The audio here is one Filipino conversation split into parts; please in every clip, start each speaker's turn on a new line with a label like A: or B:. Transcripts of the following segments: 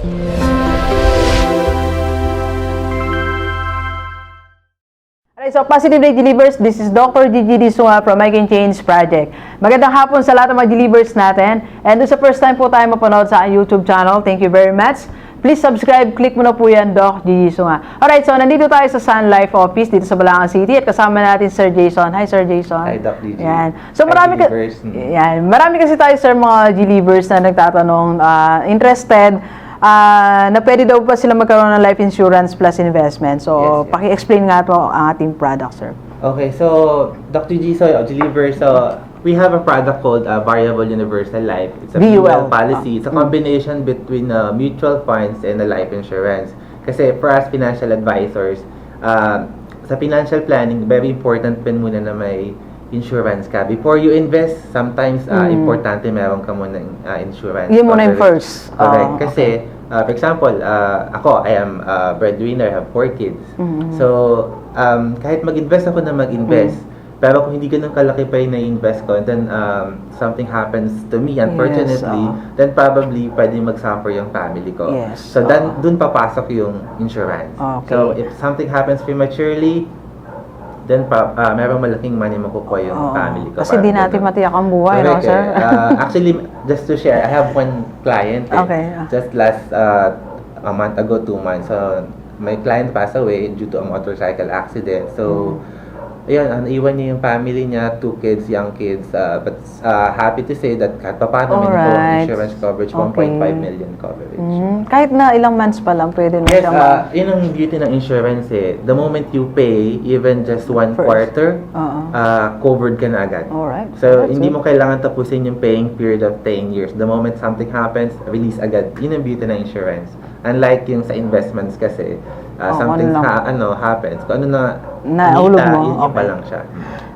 A: Alright, so Positive Day Delivers, this is Dr. Gigi Sunga from I Can Change Project. Magandang hapon sa lahat ng mga delivers natin. And sa first time po tayo mapanood sa YouTube channel, thank you very much. Please subscribe, click mo na po yan, Doc Gigi Sunga. Alright, so nandito tayo sa Sun Life Office dito sa Balangan City at kasama natin Sir Jason. Hi, Sir Jason.
B: Hi, Doc Gigi.
A: Yan. So marami kasi tayo, Sir, mga delivers na nagtatanong, interested, na pwede daw pa sila magkaroon ng life insurance plus investment. So,
B: yes.
A: paki-explain nga po ang ating product, sir.
B: Okay, so Dr. G, so deliver. So we have a product called Variable Universal Life. It's a VUL policy. It's a combination between mutual funds and a life insurance. Kasi for us financial advisors, sa financial planning, very important din muna na may insurance ka. Before you invest, sometimes importante meron ka muna insurance.
A: Yun muna yung first.
B: Correct. Kasi, for example, ako, I am a breadwinner, I have 4 kids. So, kahit mag-invest ako na mag-invest, pero kung hindi ganun kalaki pa yung na-invest ko, and then something happens to me, unfortunately, then probably pwede mag-suffer yung family ko.
A: Yes,
B: so, dun papasok yung insurance. Okay. So, if something happens prematurely, then merong malaking money makukuha yung family ko.
A: Kasi di natin matiyak ang buhay, no, sir?
B: Actually, just to share, I have one client. Just last a month ago, 2 months. So, my client passed away due to a motorcycle accident. So, ayun, iwan niya yung family niya, 2 kids, young kids. But happy to say that kahit pa paano may insurance coverage, 1.5 million coverage.
A: Kahit na ilang months pa lang, pwede na
B: siya. Yes, yun ang beauty ng insurance eh. The moment you pay, even just 1 quarter, covered ka na agad.
A: Alright.
B: So, hindi mo kailangan tapusin yung paying period of 10 years. The moment something happens, release agad. Yun ang beauty ng insurance. Unlike yung sa investments kasi, something happens. Kung ano na
A: nahulog mo,
B: yun pa lang siya.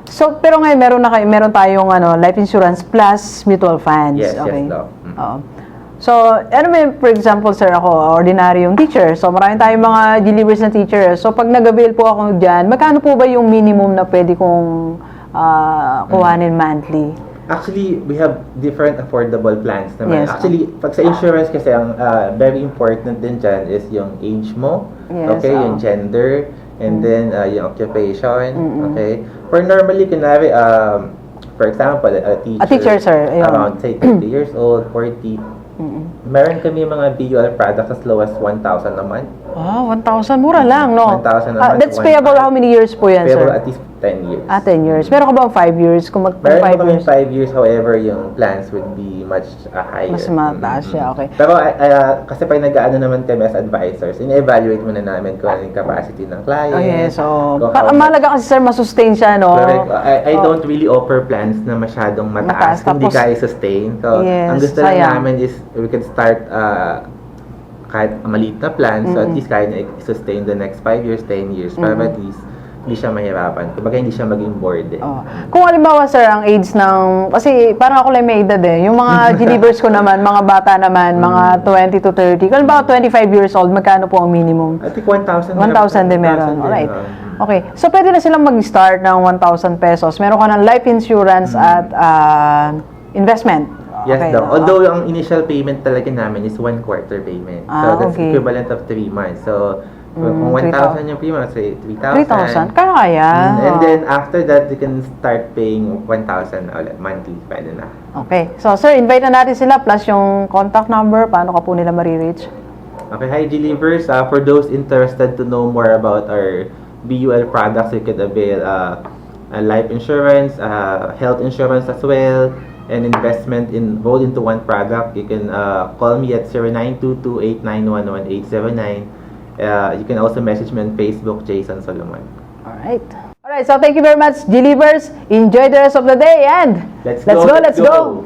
A: So, pero ngayon meron tayong life insurance plus mutual funds.
B: Yes,
A: okay.
B: yes, Doc.
A: So, for example, sir, ako, ordinaryong teacher. So, marami tayong mga delivers na teacher. So, pag nag-avail po ako dyan, magkano po ba yung minimum na pwede kong kuhanin monthly?
B: Actually, we have different affordable plans naman.
A: Yes.
B: Actually, pag sa insurance kasi, ang very important din dyan is yung age mo, okay, yung gender, and then yung occupation, okay. For normally, kunwari, for example, a teacher
A: sir,
B: around, say, 30 years old, 40, meron kami mga VUL products as low as 1,000 a month.
A: Wow, 1,000. Mura lang, no?
B: 1,000 a month.
A: That's payable how many years po yan, sir?
B: Payable at least 10 years.
A: 10 years. Meron ka ba 5 years? Kung
B: meron kami 5 years, however, yung plans would be much higher.
A: Mas mataas siya, okay.
B: Pero kasi pag nag-aano naman kami as advisors, in-evaluate muna namin kung ano yung capacity ng client.
A: Okay, so, mahalaga kasi, sir, masustain siya, no?
B: Correct. I don't really offer plans na masyadong mataas, hindi kaya sustain. So, ang gusto lang namin is we can start kahit maliit na plan, so at least kaya na sustain the next 5 years, 10 years, para at least hindi siya mahirapan. Kumbaga hindi siya maging bored eh.
A: Kung halimbawa, sir, ang age ng, kasi parang ako lang may edad eh, yung mga delivers ko naman, mga bata naman, mga 20 to 30, kung halimbawa 25 years old, magkano po ang minimum?
B: I think 1,000.
A: 1,000 din meron. Alright. Okay. So, pwede na silang mag-start ng 1,000 pesos. Meron ka ng life insurance at investment.
B: Yes, daw. Although ang initial payment talaga namin is 1 quarter payment. So that's equivalent of 3 months. So kung 1,000 yung premium, say 3,000.
A: 3,000? Kaya.
B: And then after that, you can start paying 1,000 ulit monthly. Pwede na.
A: Okay. So sir, invite na natin sila plus yung contact number. Paano ka po nila marireach?
B: Okay. Hi, Delivers. For those interested to know more about our BUL products, you could avail life insurance, health insurance as well, and investment rolled into one product. You can call me at 0922-891-1879. You can also message me on Facebook, Jason Solomon.
A: Alright. Alright, so thank you very much, Delivers. Enjoy the rest of the day and let's go.